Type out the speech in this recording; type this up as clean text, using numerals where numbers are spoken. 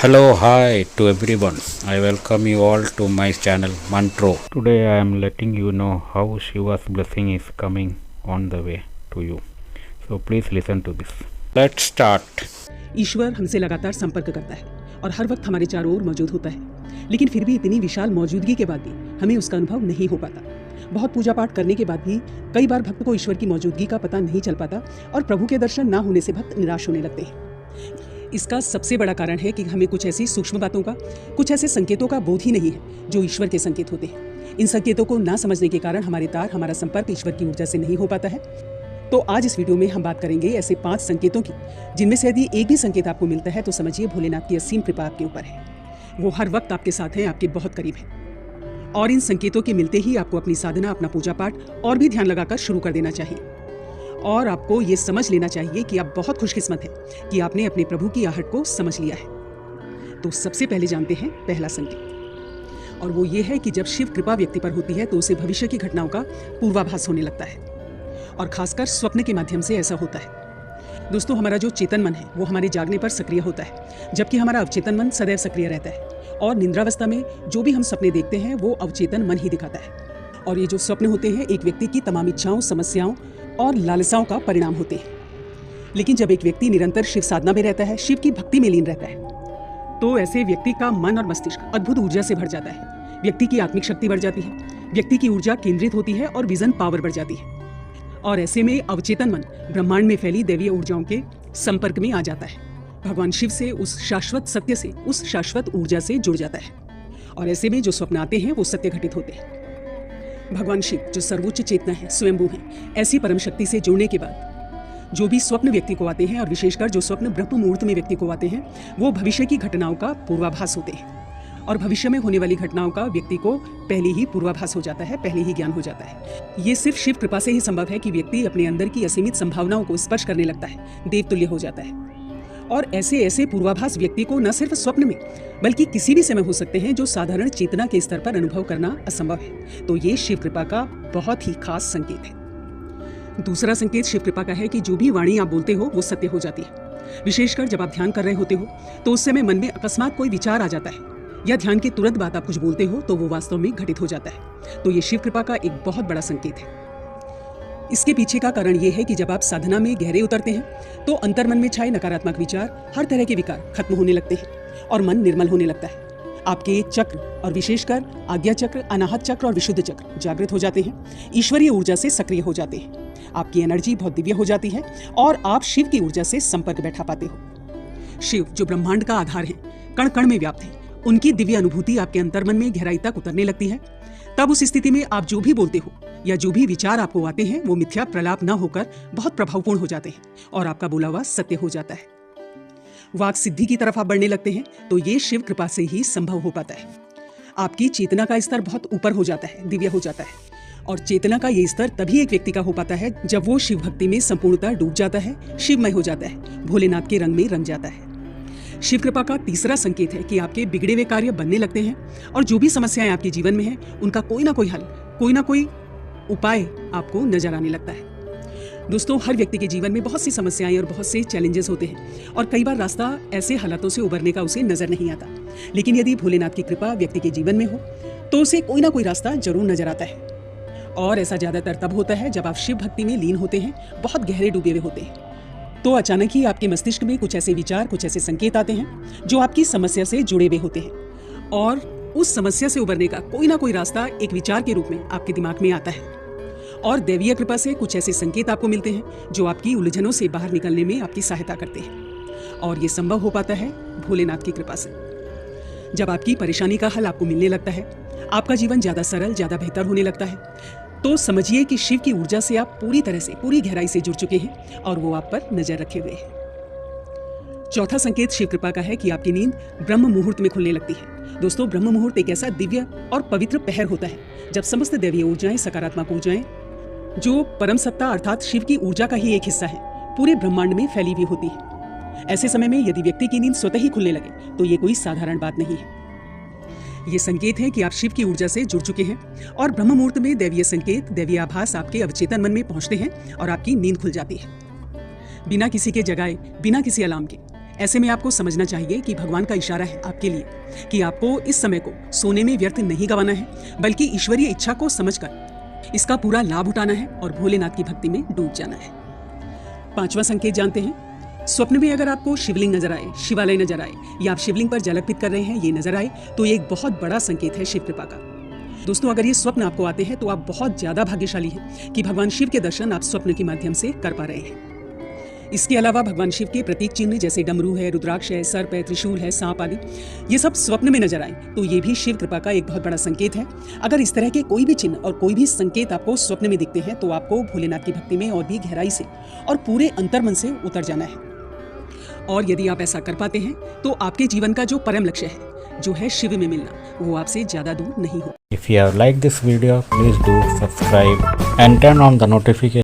Hello, hi to everyone. I welcome you all to my channel Mantro. Today I am letting you know how Shiva's blessing is coming on the way to you. So please listen to this. Let's start. ईश्वर हमसे लगातार संपर्क करता है और हर वक्त हमारे चारों ओर मौजूद होता है, लेकिन फिर भी इतनी विशाल मौजूदगी के बाद भी हमें उसका अनुभव नहीं हो पाता। बहुत पूजा पाठ करने के बाद भी कई बार भक्त को ईश्वर की मौजूदगी का पता नहीं चल पाता और प्रभु के दर्शन ना होने से भक्त निराश होने लगते हैं। इसका सबसे बड़ा कारण है कि हमें कुछ ऐसी सूक्ष्म बातों का, कुछ ऐसे संकेतों का बोध ही नहीं है जो ईश्वर के संकेत होते हैं। इन संकेतों को ना समझने के कारण हमारा संपर्क ईश्वर की ऊर्जा से नहीं हो पाता है। तो आज इस वीडियो में हम बात करेंगे ऐसे 5 संकेतों की, जिनमें से यदि एक भी संकेत आपको मिलता है तो समझिए भोलेनाथ की असीम कृपा आपके ऊपर है। वो हर वक्त आपके साथ हैं, आपके बहुत करीब हैं। और इन संकेतों के मिलते ही आपको अपनी साधना, अपना पूजा पाठ और भी ध्यान लगाकर शुरू कर देना चाहिए। और आपको ये समझ लेना चाहिए कि आप बहुत खुशकिस्मत हैं कि आपने अपने प्रभु की आहट को समझ लिया है। तो सबसे पहले जानते हैं पहला संकेत, और वो ये है कि जब शिव कृपा व्यक्ति पर होती है तो उसे भविष्य की घटनाओं का पूर्वाभास होने लगता है, और खासकर स्वप्न के माध्यम से ऐसा होता है। दोस्तों, हमारा जो चेतन मन है वो हमारे जागने पर सक्रिय होता है, जबकि हमारा अवचेतन मन सदैव सक्रिय रहता है। और निद्रावस्था में जो भी हम सपने देखते हैं वो अवचेतन मन ही दिखाता है। और ये जो स्वप्न होते हैं एक व्यक्ति की तमाम इच्छाओं, समस्याओं और लालसाओं का परिणाम होते हैं। लेकिन जब एक व्यक्ति निरंतर शिव साधना में रहता है, शिव की भक्ति में लीन रहता है, तो ऐसे व्यक्ति का मन और मस्तिष्क अद्भुत ऊर्जा से भर जाता है। व्यक्ति की आत्मिक शक्ति बढ़ जाती है, व्यक्ति की ऊर्जा केंद्रित होती है और विजन पावर बढ़ जाती है। और ऐसे में अवचेतन मन ब्रह्मांड में फैली दैवीय ऊर्जाओं के संपर्क में आ जाता है, भगवान शिव से, उस शाश्वत सत्य से, उस शाश्वत ऊर्जा से जुड़ जाता है। और ऐसे में जो स्वप्न आते हैं वो सत्य घटित होते हैं। भगवान शिव जो सर्वोच्च चेतना है, स्वयंभू है, ऐसी परम शक्ति से जुड़ने के बाद जो भी स्वप्न व्यक्ति को आते हैं, और विशेषकर जो स्वप्न ब्रह्म मुहूर्त में व्यक्ति को आते हैं, वो भविष्य की घटनाओं का पूर्वाभास होते हैं। और भविष्य में होने वाली घटनाओं का व्यक्ति को पहले ही पूर्वाभास हो जाता है, पहले ही ज्ञान हो जाता है। ये सिर्फ शिव कृपा से ही संभव है कि व्यक्ति अपने अंदर की असीमित संभावनाओं को स्पर्श करने लगता है, देवतुल्य हो जाता है। और ऐसे पूर्वाभास व्यक्ति को न सिर्फ स्वप्न में बल्कि किसी भी समय हो सकते हैं, जो साधारण चेतना के स्तर पर अनुभव करना असंभव है। तो ये शिव कृपा का बहुत ही खास संकेत है। दूसरा संकेत शिव कृपा का है कि जो भी वाणी आप बोलते हो वो सत्य हो जाती है। विशेषकर जब आप ध्यान कर रहे होते हो तो उस समय मन में अकस्मात कोई विचार आ जाता है, या ध्यान के तुरंत बाद आप कुछ बोलते हो तो वो वास्तव में घटित हो जाता है। तो ये शिव कृपा का एक बहुत बड़ा संकेत है। इसके पीछे का कारण ये है कि जब आप साधना में गहरे उतरते हैं तो अंतर्मन में छाए नकारात्मक विचार, हर तरह के विकार खत्म होने लगते हैं और मन निर्मल होने लगता है। आपके चक्र, और विशेषकर आज्ञा चक्र, अनाहत चक्र और विशुद्ध चक्र जागृत हो जाते हैं, ईश्वरीय ऊर्जा से सक्रिय हो जाते हैं। आपकी एनर्जी बहुत दिव्य हो जाती है और आप शिव की ऊर्जा से संपर्क बैठा पाते हो। शिव जो ब्रह्मांड का आधार है, कण कण में व्याप्त है, उनकी दिव्य अनुभूति आपके अंतर्मन में गहराई तक उतरने लगती है। तब उस स्थिति में आप जो भी बोलते हो या जो भी विचार आपको आते हैं वो मिथ्या प्रलाप न होकर बहुत प्रभावपूर्ण हो जाते हैं और आपका बोला हुआ सत्य हो जाता है। वाक सिद्धि की तरफ आप बढ़ने लगते हैं। तो ये शिव कृपा से ही संभव हो पाता है। आपकी चेतना का स्तर बहुत ऊपर हो जाता है, दिव्य हो जाता है। और चेतना का ये स्तर तभी एक व्यक्ति का हो पाता है जब वो शिव भक्ति में संपूर्णतः डूब जाता है, शिवमय हो जाता है, भोलेनाथ के रंग में रंग जाता है। शिव कृपा का तीसरा संकेत है कि आपके बिगड़े हुए कार्य बनने लगते हैं, और जो भी समस्याएं आपके जीवन में हैं उनका कोई ना कोई हल, कोई ना कोई उपाय आपको नजर आने लगता है। दोस्तों, हर व्यक्ति के जीवन में बहुत सी समस्याएं और बहुत से चैलेंजेस होते हैं, और कई बार रास्ता ऐसे हालातों से उबरने का उसे नजर नहीं आता। लेकिन यदि भोलेनाथ की कृपा व्यक्ति के जीवन में हो तो उसे कोई ना कोई रास्ता जरूर नजर आता है। और ऐसा ज्यादातर तब होता है जब आप शिव भक्ति में लीन होते हैं, बहुत गहरे डूबे हुए होते हैं। तो अचानक ही आपके मस्तिष्क में कुछ ऐसे विचार, कुछ ऐसे संकेत आते हैं जो आपकी समस्या से जुड़े हुए होते हैं, और उस समस्या से उबरने का कोई ना कोई रास्ता एक विचार के रूप में आपके दिमाग में आता है। और दैवीय कृपा से कुछ ऐसे संकेत आपको मिलते हैं जो आपकी उलझनों से बाहर निकलने में आपकी सहायता करते हैं। और ये संभव हो पाता है भोलेनाथ की कृपा से। जब आपकी परेशानी का हल आपको मिलने लगता है, आपका जीवन ज्यादा सरल, ज्यादा बेहतर होने लगता है, तो समझिए कि शिव की ऊर्जा से आप पूरी तरह से, पूरी गहराई से जुड़ चुके हैं और वो आप पर नजर रखे हुए हैं। चौथा संकेत शिव कृपा का है कि आपकी नींद ब्रह्म मुहूर्त में खुलने लगती है। दोस्तों, ब्रह्म मुहूर्त एक ऐसा दिव्य और पवित्र पहर होता है जब समस्त दैवीय ऊर्जाएं, सकारात्मक ऊर्जाएं, जो परम सत्ता अर्थात शिव की ऊर्जा का ही एक हिस्सा है, पूरे ब्रह्मांड में फैली हुई होती है। ऐसे समय में यदि व्यक्ति की नींद स्वतः ही खुलने लगे तो ये कोई साधारण बात नहीं है। ये संकेत है कि आप शिव की ऊर्जा से जुड़ चुके हैं, और ब्रह्म मुहूर्त में दैवीय संकेत, दैवीय आभास आपके अवचेतन मन में पहुंचते हैं और आपकी नींद खुल जाती है। बिना किसी के जगाए, बिना किसी अलार्म के ऐसे में आपको समझना चाहिए कि भगवान का इशारा है आपके लिए कि आपको इस समय को सोने में व्यर्थ नहीं गंवाना है, बल्कि ईश्वरीय इच्छा को समझकर इसका पूरा लाभ उठाना है और भोलेनाथ की भक्ति में डूब जाना है। 5वां संकेत जानते हैं। स्वप्न में अगर आपको शिवलिंग नजर आए, शिवालय नजर आए या आप शिवलिंग पर जल अर्पित कर रहे हैं, ये नजर आए तो ये एक बहुत बड़ा संकेत है शिव कृपा का। दोस्तों, अगर ये स्वप्न आपको आते हैं तो आप बहुत ज्यादा भाग्यशाली हैं कि भगवान शिव के दर्शन आप स्वप्न के माध्यम से कर पा रहे हैं। इसके अलावा भगवान शिव के प्रतीक चिन्ह जैसे डमरू है, रुद्राक्ष है, सर्प है, त्रिशूल है, सांप आदि, ये सब स्वप्न में नजर आए तो ये भी शिव कृपा का एक बहुत बड़ा संकेत है। अगर इस तरह के कोई भी चिन्ह और कोई भी संकेत आपको स्वप्न में दिखते हैं तो आपको भोलेनाथ की भक्ति में और भी गहराई से और पूरे अंतर्मन से उतर जाना है। और यदि आप ऐसा कर पाते हैं तो आपके जीवन का जो परम लक्ष्य है, जो है शिव में मिलना, वो आपसे ज्यादा दूर नहीं हो। If you have liked this video, please do subscribe and turn on the notification